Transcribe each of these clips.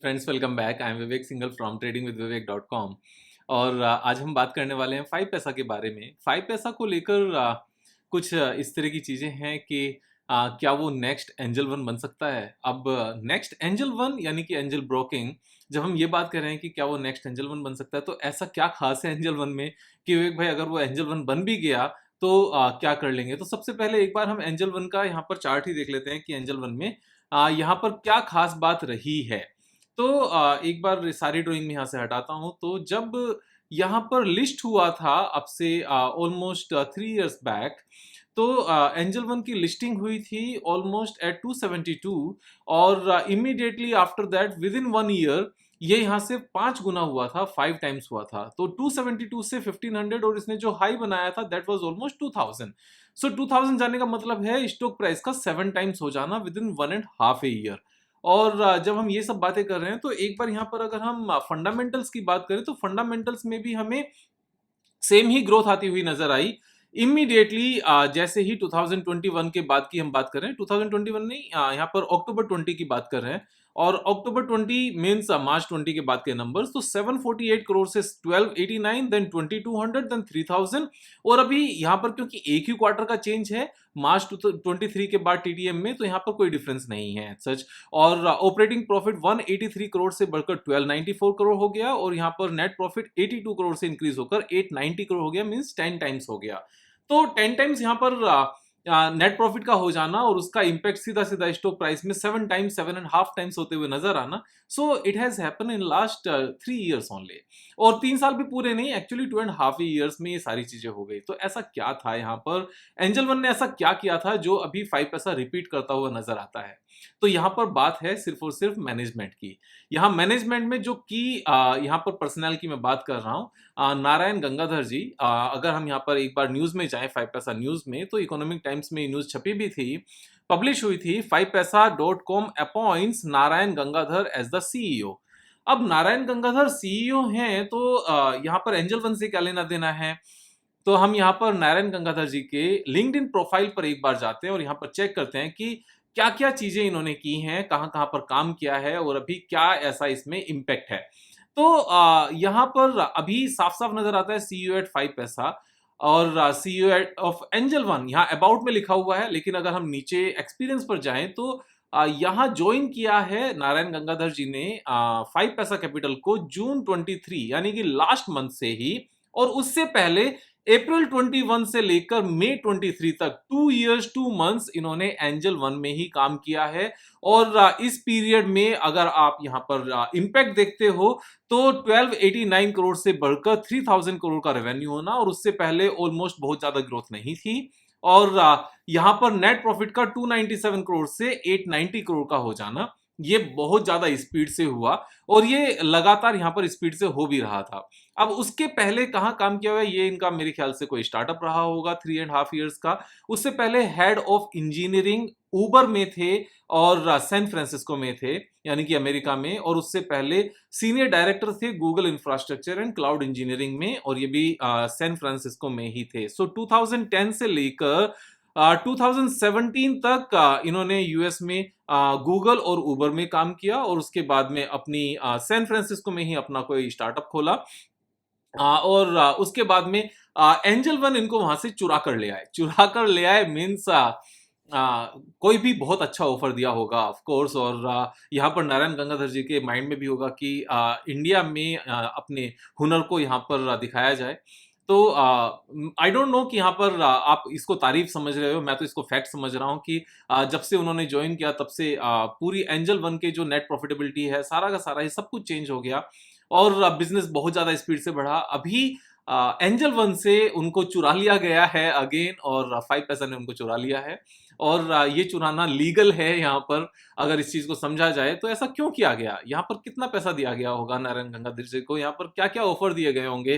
Friends, welcome back. I am Vivek Singhal from tradingwithvivek.com। और आज हम बात करने वाले हैं 5 पैसा के बारे में। 5 पैसा को लेकर कुछ इस तरह की चीज़ें हैं कि क्या वो नेक्स्ट एंजल वन बन सकता है। अब नेक्स्ट एंजल वन यानी कि एंजल ब्रोकिंग, जब हम ये बात कर रहे हैं कि क्या वो नेक्स्ट एंजल वन बन सकता है, तो ऐसा क्या खास है एंजल वन में कि विवेक भाई अगर वो एंजल वन बन भी गया तो क्या कर लेंगे। तो सबसे पहले एक बार हम एंजल वन का यहाँ पर चार्ट ही देख लेते हैं कि एंजल वन में यहाँ पर क्या खास बात रही है। तो एक बार सारी ड्राइंग में यहाँ से हटाता हूँ। तो जब यहाँ पर लिस्ट हुआ था अब से ऑलमोस्ट 3 इयर्स बैक, तो एंजल वन की लिस्टिंग हुई थी ऑलमोस्ट एट 272 और immediately after that with in 1 year ये यहाँ से 5 गुना हुआ था, 5 टाइम्स हुआ था। तो 272 से 1500 और इसने जो हाई बनाया था दैट वाज ऑलमोस्ट 2000। सो 2000 जाने का मतलब है स्टॉक प्राइस का 7 टाइम्स हो जाना विद इन 1.5 ईयर। और जब हम ये सब बातें कर रहे हैं तो एक बार यहाँ पर अगर हम फंडामेंटल्स की बात करें तो फंडामेंटल्स में भी हमें सेम ही ग्रोथ आती हुई नजर आई इमीडिएटली। जैसे ही 2021 के बाद की हम बात कर रहे हैं, 2021 नहीं, यहाँ पर अक्टूबर 20 की बात कर रहे हैं। और अक्टूबर 20 मीन्स मार्च 20 के बाद के नंबर्स, तो 748 करोड़ से 1289, देन 2200, देन 3000। और अभी यहाँ पर क्योंकि एक ही क्वार्टर का चेंज है मार्च 23 के बाद टीटीएम में, तो यहाँ पर कोई डिफरेंस नहीं है सच। और ऑपरेटिंग प्रॉफिट 183 करोड़ से बढ़कर 1294 करोड़ हो गया और यहाँ पर नेट प्रॉफिट 82 करोड़ से इंक्रीज होकर 890 करोड़ हो गया, मींस 10 टाइम्स हो गया। तो 10 टाइम्स यहाँ पर नेट प्रॉफिट का हो जाना और उसका इंपैक्ट सीधा सीधा स्टॉक प्राइस में 7 टाइम्स, 7.5 टाइम्स होते हुए नजर आना। So it has happen in last 3 years only. और 3 साल भी पूरे नहीं, एक्चुअली 2.5 इयर्स में ये सारी चीजें हो गई। तो ऐसा क्या था यहाँ पर, एंजल वन ने ऐसा क्या किया था जो अभी 5 पैसा रिपीट करता हुआ नजर आता है। तो यहाँ पर बात है सिर्फ और सिर्फ मैनेजमेंट की। यहाँ मैनेजमेंट में जो की यहाँ पर पर्सनल की मैं बात कर रहा हूँ, नारायण गंगाधर जी। अगर हम यहाँ पर एक बार न्यूज में जाएं, 5 पैसा न्यूज में, तो इकोनॉमिक टाइम्स में न्यूज छपी भी थी, पब्लिश हुई थी। 5paisa.com appoints Narayan Gangadhar as the CEO. अब नारायण गंगाधर सीईओ हैं तो यहाँ पर एंजल वन से क्या लेना देना है। तो हम यहाँ पर नारायण गंगाधर जी के लिंक्डइन प्रोफाइल पर एक बार जाते हैं और यहाँ पर चेक करते हैं कि क्या क्या चीजें इन्होंने की हैं, कहाँ कहाँ पर काम किया है और अभी क्या ऐसा इसमें इम्पैक्ट है। तो यहाँ पर अभी साफ साफ नजर आता है सीईओ एट 5 पैसा और CEO at of angel one यहाँ अबाउट में लिखा हुआ है। लेकिन अगर हम नीचे एक्सपीरियंस पर जाएं तो यहाँ ज्वाइन किया है नारायण गंगाधर जी ने 5 पैसा कैपिटल को जून 23 यानी कि लास्ट मंथ से ही। और उससे पहले अप्रैल 21 से लेकर मई 23 तक 2 इयर्स 2 मंथ्स इन्होंने एंजल वन में ही काम किया है। और इस पीरियड में अगर आप यहाँ पर इंपैक्ट देखते हो तो 1289 करोड़ से बढ़कर 3000 करोड़ का रेवेन्यू होना और उससे पहले ऑलमोस्ट बहुत ज्यादा ग्रोथ नहीं थी। और यहाँ पर नेट प्रॉफिट का 297 करोड़ से 890 करोड़ का हो जाना, ये बहुत ज्यादा स्पीड से हुआ और ये लगातार यहाँ पर स्पीड से हो भी रहा था। अब उसके पहले कहाँ काम किया हुआ है, ये इनका मेरे ख्याल से कोई स्टार्टअप रहा होगा 3.5 इयर्स का। उससे पहले हेड ऑफ इंजीनियरिंग ऊबर में थे और सैन फ्रांसिस्को में थे यानी कि अमेरिका में। और उससे पहले सीनियर डायरेक्टर थे Google infrastructure and cloud engineering में और ये भी सैन फ्रांसिस्को में ही थे। सो 2010 से लेकर 2017 तक इन्होंने यूएस में गूगल और उबर में काम किया और उसके बाद में अपनी सैन फ्रांसिस्को में ही अपना कोई स्टार्टअप खोला। और उसके बाद में एंजल वन इनको वहां से चुरा कर ले आए मीन्स कोई भी बहुत अच्छा ऑफर दिया होगा ऑफ कोर्स। और यहाँ पर नारायण गंगाधर जी के माइंड में भी होगा कि इंडिया में अपने हुनर को यहाँ पर दिखाया जाए। तो आई डोंट नो कि यहाँ पर आप इसको तारीफ समझ रहे हो, मैं तो इसको फैक्ट समझ रहा हूँ कि जब से उन्होंने ज्वाइन किया तब से पूरी एंजल वन के जो नेट प्रॉफिटेबिलिटी है सारा का सारा ये सब कुछ चेंज हो गया और बिजनेस बहुत ज्यादा स्पीड से बढ़ा। अभी एंजल वन से उनको चुरा लिया गया है अगेन और 5 पैसा ने उनको चुरा लिया है। और ये चुराना लीगल है यहाँ पर। अगर इस चीज को समझा जाए तो ऐसा क्यों किया गया, यहाँ पर कितना पैसा दिया गया होगा नारायण गंगाधर जी को, यहाँ पर क्या क्या ऑफर दिए गए होंगे,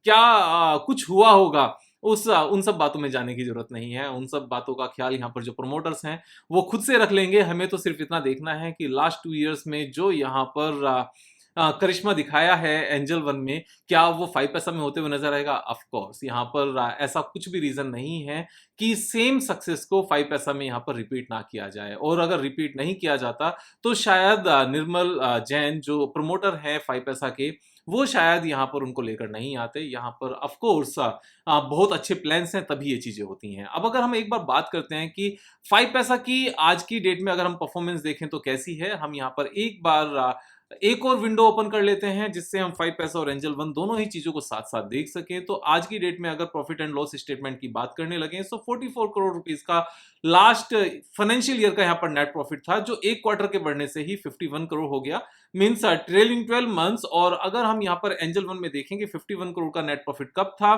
क्या कुछ हुआ होगा, उस उन सब बातों में जाने की जरूरत नहीं है। उन सब बातों का ख्याल यहाँ पर जो प्रमोटर्स हैं वो खुद से रख लेंगे। हमें तो सिर्फ इतना देखना है कि लास्ट 2 इयर्स में जो यहाँ पर करिश्मा दिखाया है एंजल वन में, क्या वो 5 पैसा में होते हुए नजर आएगा? ऑफ कोर्स यहाँ पर ऐसा कुछ भी रीजन नहीं है कि सेम सक्सेस को 5 पैसा में यहाँ पर रिपीट ना किया जाए। और अगर रिपीट नहीं किया जाता तो शायद निर्मल जैन जो प्रमोटर है 5 पैसा के, वो शायद यहाँ पर उनको लेकर नहीं आते। यहाँ पर ऑफ कोर्स बहुत अच्छे प्लान्स हैं, तभी ये चीजें होती हैं। अब अगर हम एक बार बात करते हैं कि 5 पैसा की आज की डेट में अगर हम परफॉर्मेंस देखें तो कैसी है, हम यहाँ पर एक बार एक और विंडो ओपन कर लेते हैं जिससे हम 5 पैसा और एंजल वन दोनों ही चीजों को साथ साथ देख सकें। तो आज की डेट में अगर प्रॉफिट एंड लॉस स्टेटमेंट की बात करने लगे तो 44 करोड़ रुपीस का लास्ट फाइनेंशियल ईयर का यहाँ पर नेट प्रॉफिट था, जो एक क्वार्टर के बढ़ने से ही 51 करोड़ हो गया, मीन्स ट्रेलिंग 12 मंथ्स। और अगर हम यहाँ पर एंजल वन में देखेंगे 51 करोड़ का नेट प्रॉफिट कब था,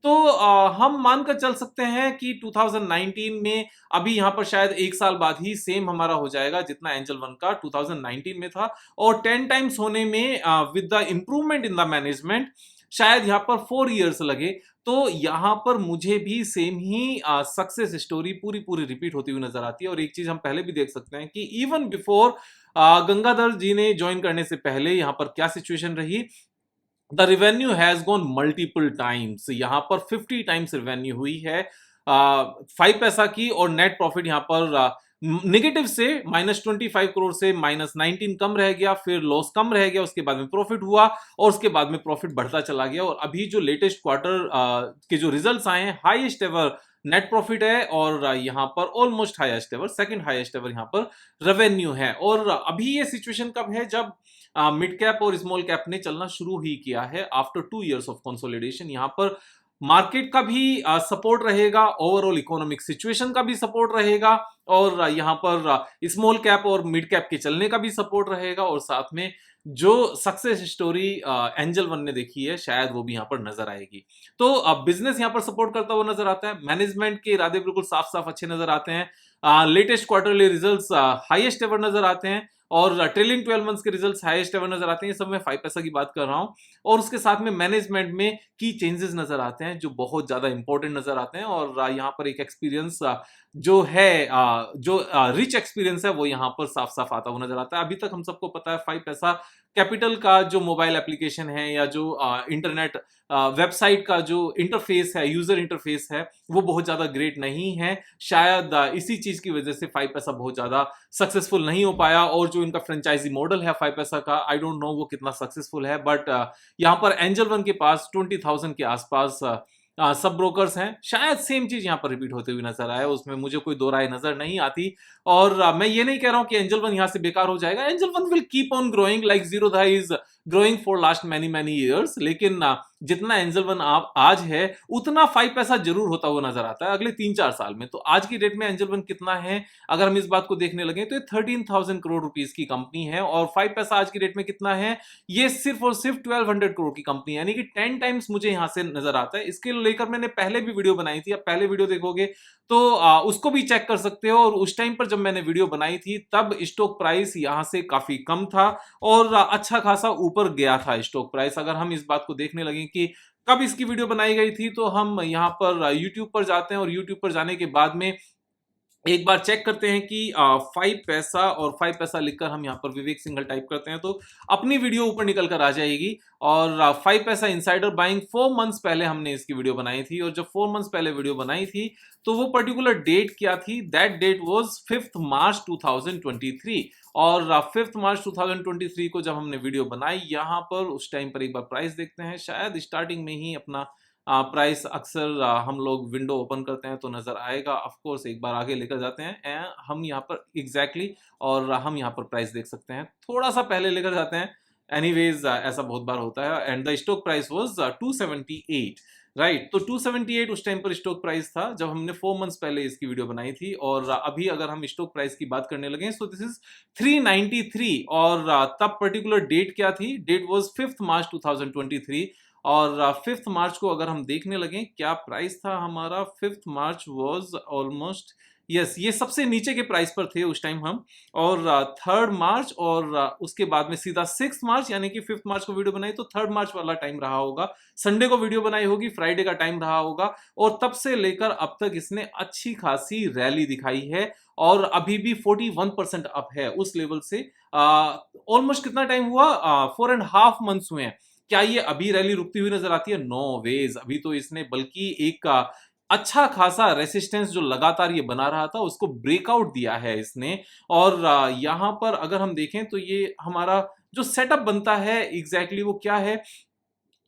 तो हम मानकर चल सकते हैं कि 2019 में, अभी यहाँ पर शायद एक साल बाद ही सेम हमारा हो जाएगा जितना एंजल वन का 2019 में था। और 10 टाइम्स होने में with the improvement in the management शायद यहाँ पर 4 इयर्स लगे। तो यहाँ पर मुझे भी सेम ही सक्सेस स्टोरी पूरी पूरी रिपीट होती हुई नजर आती है। और एक चीज हम पहले भी देख सकते हैं कि इवन बिफोर गंगाधर जी ने ज्वाइन करने से पहले यहाँ पर क्या सिचुएशन रही। The revenue has gone multiple times, यहां पर 50 टाइम्स रेवेन्यू हुई है 5 पैसा की। और नेट प्रॉफिट यहां पर नेगेटिव से -25 करोड़ से -19 कम रह गया, फिर लॉस कम रह गया, उसके बाद में प्रॉफिट हुआ और उसके बाद में प्रॉफिट बढ़ता चला गया। और अभी जो लेटेस्ट क्वार्टर के जो रिजल्ट्स आए हैं, हाईएस्ट एवर नेट प्रॉफिट है और यहाँ पर almost highest ever, second highest ever यहाँ पर रेवेन्यू है। और अभी ये सिचुएशन कब है, जब मिड कैप और स्मॉल कैप ने चलना शुरू ही किया है आफ्टर 2 इयर्स ऑफ कंसोलिडेशन। यहाँ पर मार्केट का भी सपोर्ट रहेगा, ओवरऑल इकोनॉमिक सिचुएशन का भी सपोर्ट रहेगा, और यहाँ पर स्मॉल कैप और मिड कैप के चलने का भी सपोर्ट रहेगा। और साथ में जो सक्सेस स्टोरी एंजल वन ने देखी है, शायद वो भी यहाँ पर नजर आएगी। तो बिजनेस यहाँ पर सपोर्ट करता हुआ नजर आता है, मैनेजमेंट के इरादे बिल्कुल साफ साफ अच्छे नजर आते हैं, latest quarterly results highest ever नजर आते हैं, और ट्रेलिंग 12 मंथ्स के रिजल्ट्स हाईएस्ट एवर नजर आते हैं। ये सब मैं 5 पैसा की बात कर रहा हूं। और उसके साथ में मैनेजमेंट में की चेंजेस नजर आते हैं जो बहुत ज्यादा इंपॉर्टेंट नजर आते हैं। और यहाँ पर एक एक्सपीरियंस जो है, जो रिच एक्सपीरियंस है, वो यहाँ पर साफ साफ आता हुआ नजर आता है। अभी तक हम सबको पता है 5 पैसा कैपिटल का जो मोबाइल एप्लीकेशन है या जो इंटरनेट वेबसाइट का जो इंटरफेस है, यूजर इंटरफेस है, वो बहुत ज्यादा ग्रेट नहीं है। शायद इसी चीज की वजह से 5 पैसा बहुत ज्यादा सक्सेसफुल नहीं हो पाया। और जो इनका फ्रेंचाइजी मॉडल है 5 पैसा का, आई डोंट नो वो कितना सक्सेसफुल है, बट यहाँ पर एंजल वन के पास 20,000 के आसपास सब ब्रोकर्स हैं। शायद सेम चीज यहाँ पर रिपीट होते हुए नजर आया, उसमें मुझे कोई दो राय नजर नहीं आती। और मैं ये नहीं कह रहा हूं कि एंजल वन यहाँ से बेकार हो जाएगा। Angel one will keep on growing like Zerodha is growing for last many many years. लेकिन जितना एंजल वन आज है, उतना 5 पैसा जरूर होता हुआ नजर आता है अगले 3-4 साल में। तो आज की डेट में एंजल वन कितना है, अगर हम इस बात को देखने लगे तो ये 13,000 करोड़ रुपीस की कंपनी है। और 5 पैसा आज की डेट में कितना है, ये सिर्फ और सिर्फ 1200 करोड़ की कंपनी है, यानी कि 10 टाइम्स मुझे यहां से नजर आता है। इसके लेकर मैंने पहले भी वीडियो बनाई थी, आप पहले वीडियो देखोगे तो उसको भी चेक कर सकते हो। और उस टाइम पर जब मैंने वीडियो बनाई थी, तब स्टॉक प्राइस यहां से काफी कम था और अच्छा खासा ऊपर गया था स्टॉक प्राइस। अगर हम इस बात को देखने लगे कि कब इसकी वीडियो बनाई गई थी, तो हम यहां पर यूट्यूब पर जाते हैं और यूट्यूब पर जाने के बाद में एक बार चेक करते हैं कि 5 पैसा, और 5 पैसा लिखकर हम यहाँ पर विवेक सिंघल टाइप करते हैं तो अपनी वीडियो ऊपर निकल कर आ जाएगी। और 5 पैसा इनसाइडर बाइंग 4 मंथ्स पहले हमने इसकी वीडियो बनाई थी। और जब 4 मंथ्स पहले वीडियो बनाई थी तो वो पर्टिकुलर डेट क्या थी, दैट डेट वाज 5 मार्च 2023। और 5 मार्च 2023 को जब हमने वीडियो बनाई, यहाँ पर उस टाइम पर एक बार प्राइस देखते हैं। शायद स्टार्टिंग में ही अपना प्राइस अक्सर हम लोग विंडो ओपन करते हैं तो नजर आएगा। ऑफ कोर्स एक बार आगे लेकर जाते हैं हम यहाँ पर एग्जैक्टली और हम यहाँ पर प्राइस देख सकते हैं, थोड़ा सा पहले लेकर जाते हैं। एनीवेज ऐसा बहुत बार होता है। And the stock price was 278, right. तो 278 उस टाइम पर स्टॉक प्राइस था जब हमने 4 मंथ्स पहले इसकी वीडियो बनाई थी। और अभी अगर हम स्टॉक प्राइस की बात करने लगे तो दिस इज 393। और तब पर्टिकुलर डेट क्या थी, डेट वाज 5 मार्च 2023। और 5 मार्च को अगर हम देखने लगे क्या प्राइस था हमारा, 5 मार्च वाज ऑलमोस्ट यस, ये सबसे नीचे के प्राइस पर थे उस टाइम हम। और 3 मार्च और उसके बाद में सीधा 6 मार्च, यानी कि 5 मार्च को वीडियो बनाई तो 3 मार्च वाला टाइम रहा होगा। संडे को वीडियो बनाई होगी, फ्राइडे का टाइम रहा होगा। और तब से लेकर अब तक इसने अच्छी खासी रैली दिखाई है और अभी भी 41% अप है उस लेवल से। ऑलमोस्ट कितना टाइम हुआ? 4.5 मंथ्स हुए हैं। क्या ये अभी रैली रुकती हुई नजर आती है? No ways. अभी तो इसने बल्कि एक अच्छा खासा रेसिस्टेंस जो लगातार ये बना रहा था उसको ब्रेकआउट दिया है इसने। और यहां पर अगर हम देखें तो ये हमारा जो सेटअप बनता है एग्जैक्टली वो क्या है?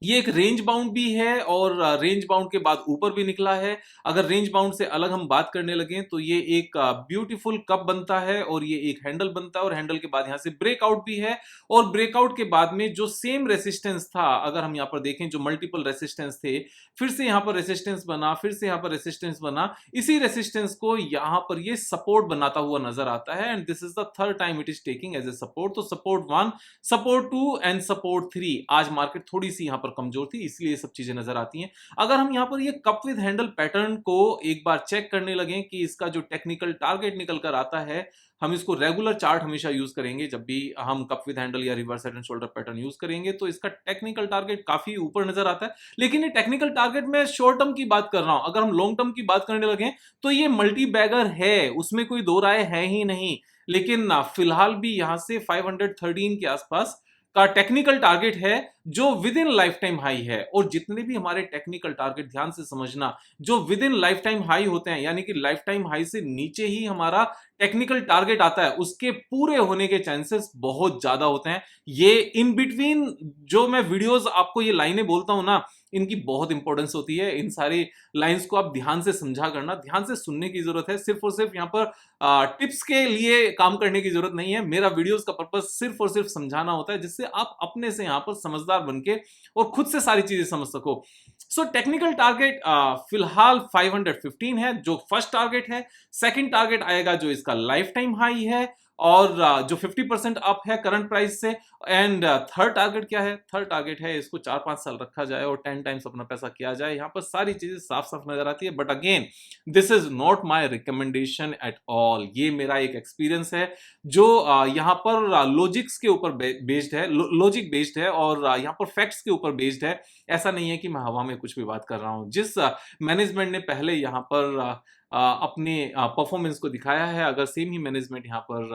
ये एक रेंज बाउंड भी है और रेंज बाउंड के बाद ऊपर भी निकला है। अगर रेंज बाउंड से अलग हम बात करने लगे तो ये एक ब्यूटीफुल कप बनता है और ये एक हैंडल बनता है और हैंडल के बाद यहां से ब्रेकआउट भी है। और ब्रेकआउट के बाद में जो सेम रेसिस्टेंस था, अगर हम यहां पर देखें जो मल्टीपल रेसिस्टेंस थे, फिर से यहां पर रेसिस्टेंस बना, फिर से यहां पर रेसिस्टेंस बना। इसी रेसिस्टेंस को यहां पर ये सपोर्ट बनाता हुआ नजर आता है and this is the third time it is taking as a support. तो सपोर्ट 1, सपोर्ट 2 एंड सपोर्ट 3। आज मार्केट थोड़ी सी यहां पर कमजोर थी, इसलिए ये सब चीजें नजर आती हैं। अगर हम यहां पर ये कप विद हैंडल पैटर्न को एक बार चेक करने लगे कि इसका जो टेक्निकल टारगेट निकल कर आता है, हम इसको रेगुलर चार्ट हमेशा यूज करेंगे जब भी हम कप विद हैंडल या reverse head and shoulder pattern use करेंगे, तो इसका टेक्निकल टारगेट काफी ऊपर नजर आता है। लेकिन ये टेक्निकल टारगेट में शॉर्ट टर्म की बात कर रहा हूं। अगर हम लॉन्ग टर्म की बात करने लगे तो ये मल्टी बैगर है, उसमें कोई दो राय है ही नहीं। लेकिन फिलहाल भी यहां से 513 के आसपास का टेक्निकल टारगेट है जो with in life time high है। और जितने भी हमारे टेक्निकल टारगेट, ध्यान से समझना, जो with in life time high होते हैं, यानी कि लाइफ टाइम हाई से नीचे ही हमारा टेक्निकल टारगेट आता है, उसके पूरे होने के चांसेस बहुत ज्यादा होते हैं। ये इन बिटवीन जो मैं वीडियोस आपको ये लाइनें बोलता हूं ना, इनकी बहुत इंपॉर्टेंस होती है। इन सारी लाइंस को आप ध्यान से समझा करना, ध्यान से सुनने की जरूरत है। सिर्फ और सिर्फ यहाँ पर टिप्स के लिए काम करने की जरूरत नहीं है। मेरा वीडियोस का पर्पस सिर्फ और सिर्फ समझाना होता है, जिससे आप अपने से यहाँ पर समझदार बनके और खुद से सारी चीजें समझ सको। सो टेक्निकल टारगेट फिलहाल 515 है जो फर्स्ट टारगेट है। सेकंड टारगेट आएगा जो इसका लाइफ टाइम हाई है और जो 50% अप है करंट प्राइस से। एंड थर्ड टारगेट क्या है? थर्ड टारगेट है इसको 4-5 साल रखा जाए और 10 टाइम्स अपना पैसा किया जाए। यहां पर सारी चीजें साफ साफ नजर आती है। But again, this is not my recommendation at all. ये मेरा एक एक्सपीरियंस है जो यहां पर लॉजिक्स के ऊपर बेस्ड है, लॉजिक बेस्ड है और यहां पर फैक्ट्स के ऊपर बेस्ड है। ऐसा नहीं है कि मैं हवा में कुछ भी बात कर रहा हूं। जिस मैनेजमेंट ने पहले यहां पर अपने परफॉर्मेंस को दिखाया है, अगर सेम ही मैनेजमेंट यहाँ पर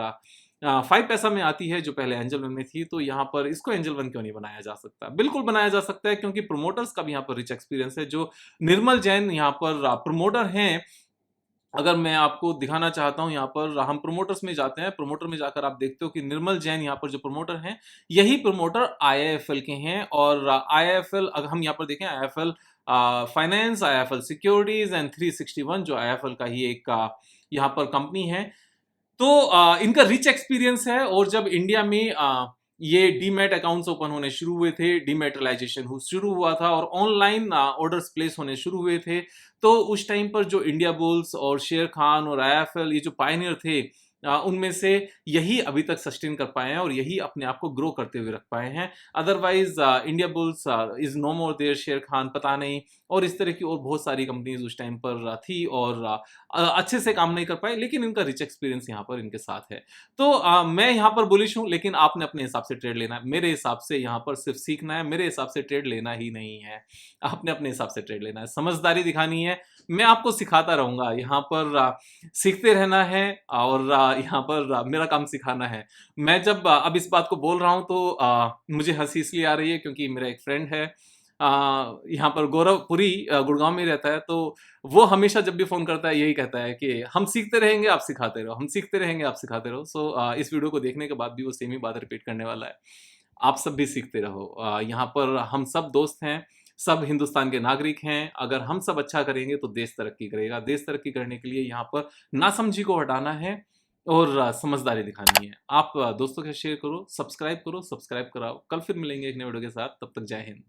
5 पैसा में आती है जो पहले एंजल वन में थी, तो यहाँ पर इसको एंजल वन क्यों नहीं बनाया जा सकता? बिल्कुल बनाया जा सकता है, क्योंकि प्रमोटर्स का भी यहाँ पर रिच एक्सपीरियंस है। जो निर्मल जैन यहाँ पर प्रमोटर हैं, अगर मैं आपको दिखाना चाहता हूं, यहाँ पर हम प्रमोटर्स में जाते हैं। प्रमोटर में जाकर आप देखते हो कि निर्मल जैन यहाँ पर जो प्रमोटर हैं, यही प्रमोटर आईआईएफएल के हैं। और आईआईएफएल, अगर हम यहाँ पर देखें, IIFL finance, IIFL securities and 361 जो आईआईएफएल का ही एक यहाँ पर कंपनी है। तो इनका रिच एक्सपीरियंस है। और जब इंडिया में ये डीमैट अकाउंट्स ओपन होने शुरू हुए थे, डीमैटलाइजेशन शुरू हुआ था और ऑनलाइन ऑर्डर्स प्लेस होने शुरू हुए थे, तो उस टाइम पर जो इंडिया बुल्स और शेर खान और आईएफएल, ये जो पायनियर थे, उनमें से यही अभी तक सस्टेन कर पाए हैं और यही अपने आप को ग्रो करते हुए रख पाए हैं। Otherwise Indiabulls is no more there, Sher Khan पता नहीं, और इस तरह की और बहुत सारी कंपनीज उस टाइम पर थी और अच्छे से काम नहीं कर पाए। लेकिन इनका रिच एक्सपीरियंस यहाँ पर इनके साथ है। तो मैं यहाँ पर बुलिश हूँ, लेकिन आपने अपने हिसाब से ट्रेड लेना है। मेरे हिसाब से यहाँ पर सिर्फ सीखना है, मेरे हिसाब से ट्रेड लेना ही नहीं है। आपने अपने हिसाब से ट्रेड लेना है, समझदारी दिखानी है। मैं आपको सिखाता रहूंगा, यहाँ पर सीखते रहना है और यहाँ पर मेरा काम सिखाना है। मैं जब अब इस बात को बोल रहा हूँ तो मुझे हंसी इसलिए आ रही है क्योंकि मेरा एक फ्रेंड है यहाँ पर, गौरवपुरी, गुड़गांव में रहता है। तो वो हमेशा जब भी फोन करता है यही कहता है कि हम सीखते रहेंगे, आप सिखाते रहो, हम सीखते रहेंगे, आप सिखाते रहो। सो इस वीडियो को देखने के बाद भी वो सेम ही बात रिपीट करने वाला है। आप सब भी सीखते रहो। यहाँ पर हम सब दोस्त हैं, सब हिंदुस्तान के नागरिक हैं। अगर हम सब अच्छा करेंगे तो देश तरक्की करेगा। देश तरक्की करने के लिए यहाँ पर नासमझी को हटाना है और समझदारी दिखानी है। आप दोस्तों के शेयर करो, सब्सक्राइब करो, सब्सक्राइब कराओ। कल फिर मिलेंगे एक नए वीडियो के साथ, तब तक जय हिंद।